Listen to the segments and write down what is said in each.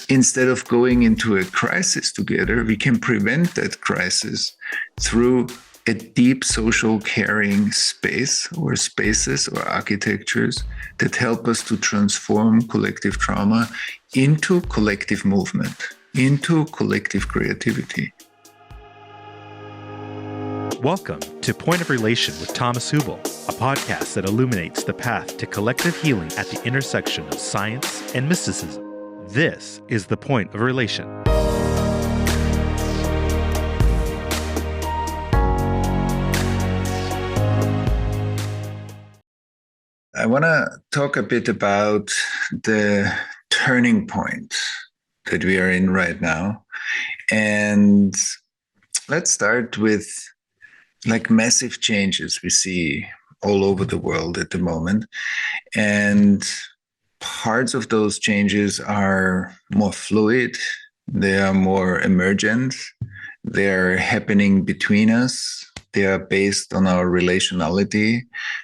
instead of going into a crisis together, we can prevent that crisis through a deep social caring space or spaces or architectures that help us to transform collective trauma into collective movement, into collective creativity. Welcome to Point of Relation with Thomas Hübl, a podcast that illuminates the path to collective healing at the intersection of science and mysticism. This is the Point of Relation. I want to talk a bit about the turning point that we are in right now. And let's start with massive changes we see all over the world at the moment. And parts of those changes are more fluid, they are more emergent, they're happening between us, they are based on our relationality,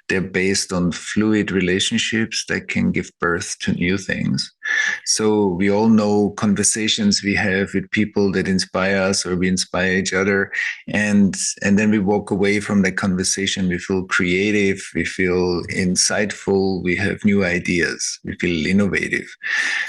they're based on fluid relationships that can give birth to new things. So we all know conversations we have with people that inspire us or we inspire each other. And then we walk away from that conversation. We feel creative, we feel insightful, we have new ideas, we feel innovative.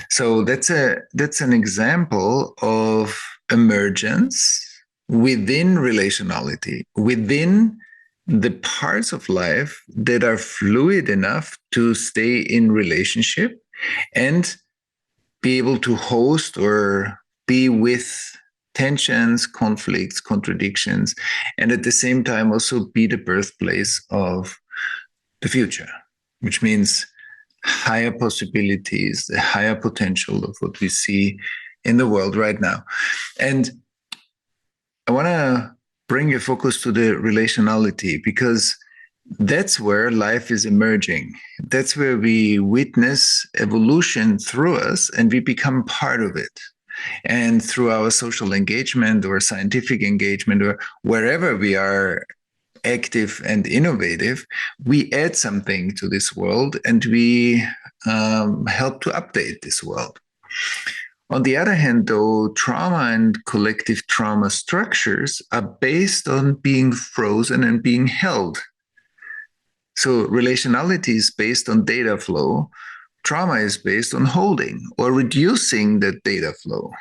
So that's an example of emergence within relationality, within the parts of life that are fluid enough to stay in relationship and be able to host or be with tensions, conflicts, contradictions, and at the same time also be the birthplace of the future, which means higher possibilities, the higher potential of what we see in the world right now. And I want to bring your focus to the relationality, because that's where life is emerging. That's where we witness evolution through us and we become part of it. And through our social engagement or scientific engagement or wherever we are active and innovative, we add something to this world and we help to update this world. On the other hand, though, trauma and collective trauma structures are based on being frozen and being held. So relationality is based on data flow. Trauma is based on holding or reducing that data flow.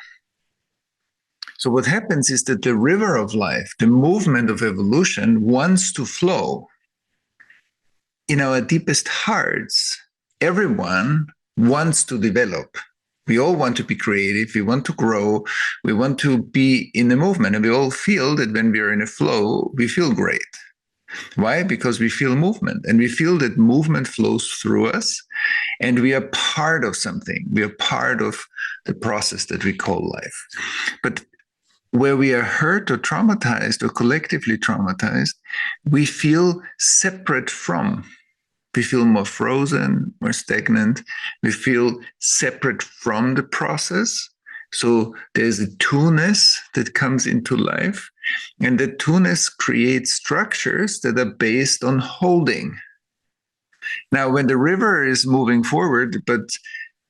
So what happens is that the river of life, the movement of evolution, wants to flow. In our deepest hearts, everyone wants to develop. We all want to be creative, we want to grow, we want to be in the movement, and we all feel that when we are in a flow, we feel great. Why? Because we feel movement, and we feel that movement flows through us, and we are part of something. We are part of the process that we call life. But where we are hurt or traumatized or collectively traumatized, we feel separate from. We feel more frozen, more stagnant. We feel separate from the process. So there's a two-ness that comes into life. And the two-ness creates structures that are based on holding. Now, when the river is moving forward, but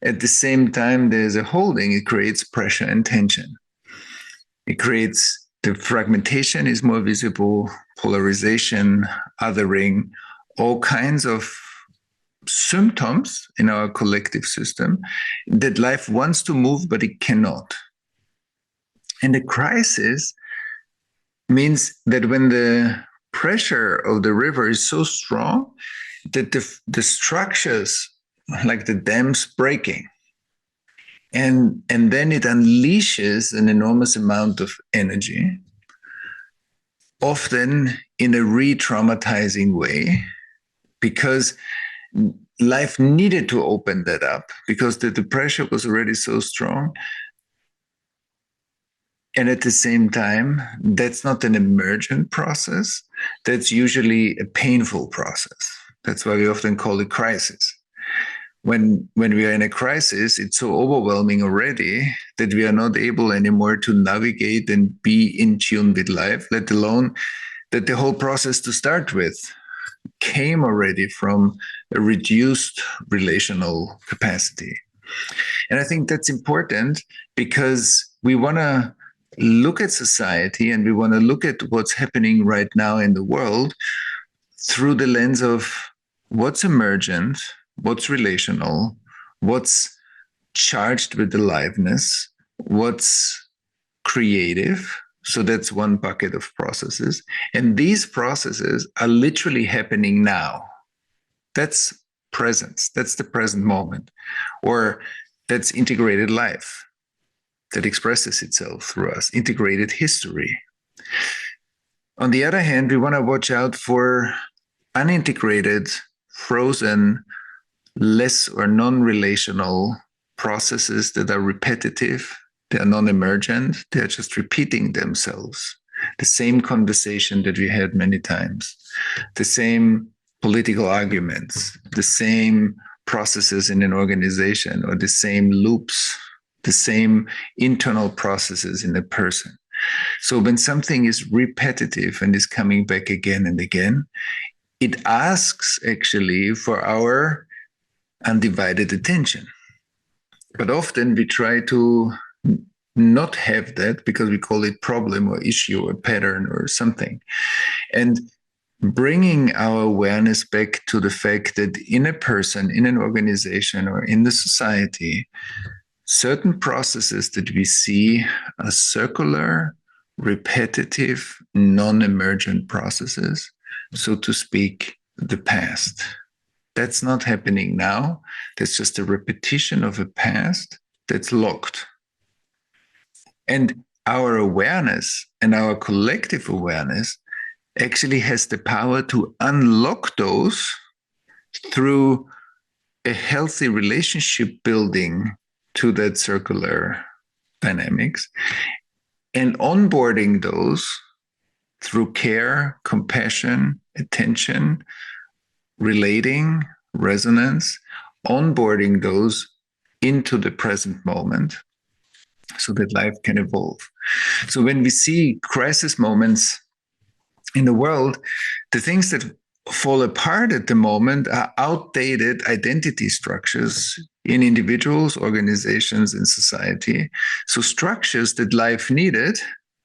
at the same time there's a holding, it creates pressure and tension. It creates, the fragmentation is more visible, polarization, othering, all kinds of symptoms in our collective system that life wants to move, but it cannot. And the crisis means that when the pressure of the river is so strong that the structures, like the dams, breaking. And then it unleashes an enormous amount of energy, often in a re-traumatizing way, because life needed to open that up because the pressure was already so strong. And at the same time, that's not an emergent process. That's usually a painful process. That's why we often call it crisis. When we are in a crisis, it's so overwhelming already that we are not able anymore to navigate and be in tune with life, let alone that the whole process to start with came already from a reduced relational capacity. And I think that's important because we want to look at society and we want to look at what's happening right now in the world through the lens of what's emergent, what's relational, what's charged with aliveness, what's creative. So that's one bucket of processes. And these processes are literally happening now. That's presence. That's the present moment. Or that's integrated life that expresses itself through us, integrated history. On the other hand, we want to watch out for unintegrated, frozen, less or non-relational processes that are repetitive, they are non-emergent, they're just repeating themselves. The same conversation that we had many times, the same political arguments, the same processes in an organization, or the same loops, the same internal processes in a person. So when something is repetitive and is coming back again and again, it asks actually for our undivided attention. But often we try to not have that because we call it problem or issue or pattern or something. And bringing our awareness back to the fact that in a person, in an organization, or in the society, certain processes that we see are circular, repetitive, non-emergent processes, so to speak, the past. That's not happening now. That's just a repetition of a past that's locked. And our awareness and our collective awareness actually has the power to unlock those through a healthy relationship building to that circular dynamics and onboarding those through care, compassion, attention, relating, resonance, onboarding those into the present moment so that life can evolve. So when we see crisis moments in the world, the things that fall apart at the moment are outdated identity structures in individuals, organizations, and society. So structures that life needed,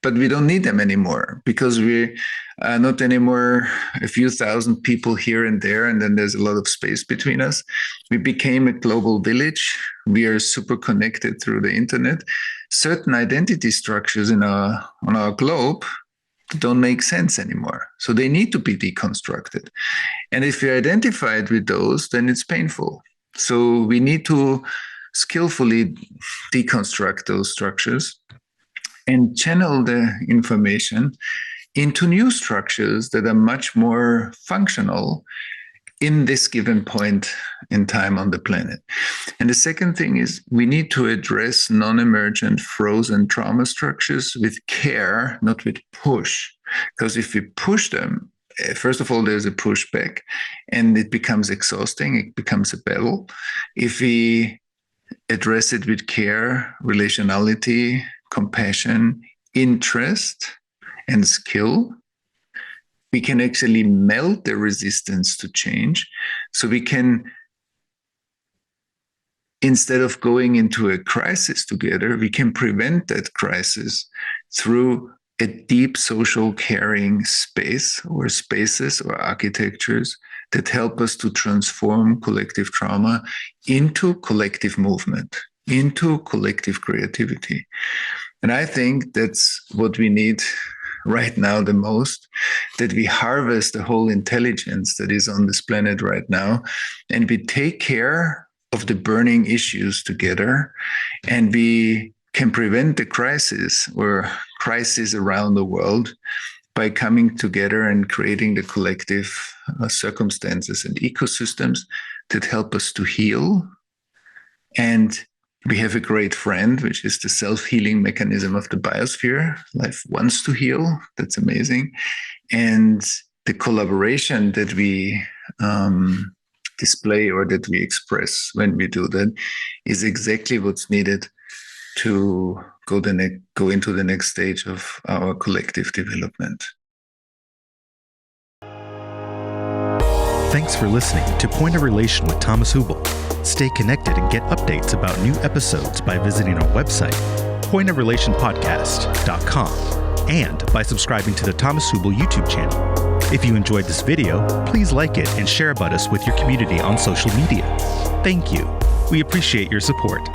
but we don't need them anymore because we are not anymore a few thousand people here and there, and then there's a lot of space between us. We became a global village. We are super connected through the internet. Certain identity structures on our globe don't make sense anymore. So they need to be deconstructed. And if you're identified with those, then it's painful. So we need to skillfully deconstruct those structures and channel the information into new structures that are much more functional in this given point in time on the planet. And the second thing is we need to address non-emergent frozen trauma structures with care, not with push. Because if we push them, first of all, there's a pushback and it becomes exhausting. It becomes a battle. If we address it with care, relationality, compassion, interest, and skill, we can actually melt the resistance to change. So we can, instead of going into a crisis together, we can prevent that crisis through a deep social caring space or spaces or architectures that help us to transform collective trauma into collective movement, into collective creativity. And I think that's what we need right now the most, that we harvest the whole intelligence that is on this planet right now, and we take care of the burning issues together, and we can prevent the crisis or crises around the world by coming together and creating the collective circumstances and ecosystems that help us to heal. And we have a great friend, which is the self-healing mechanism of the biosphere. Life wants to heal. That's amazing. And the collaboration that we display or that we express when we do that is exactly what's needed to go into the next stage of our collective development. Thanks for listening to Point of Relation with Thomas Hübl. Stay connected and get updates about new episodes by visiting our website, pointofrelationpodcast.com, and by subscribing to the Thomas Hübl YouTube channel. If you enjoyed this video, please like it and share about us with your community on social media. Thank you. We appreciate your support.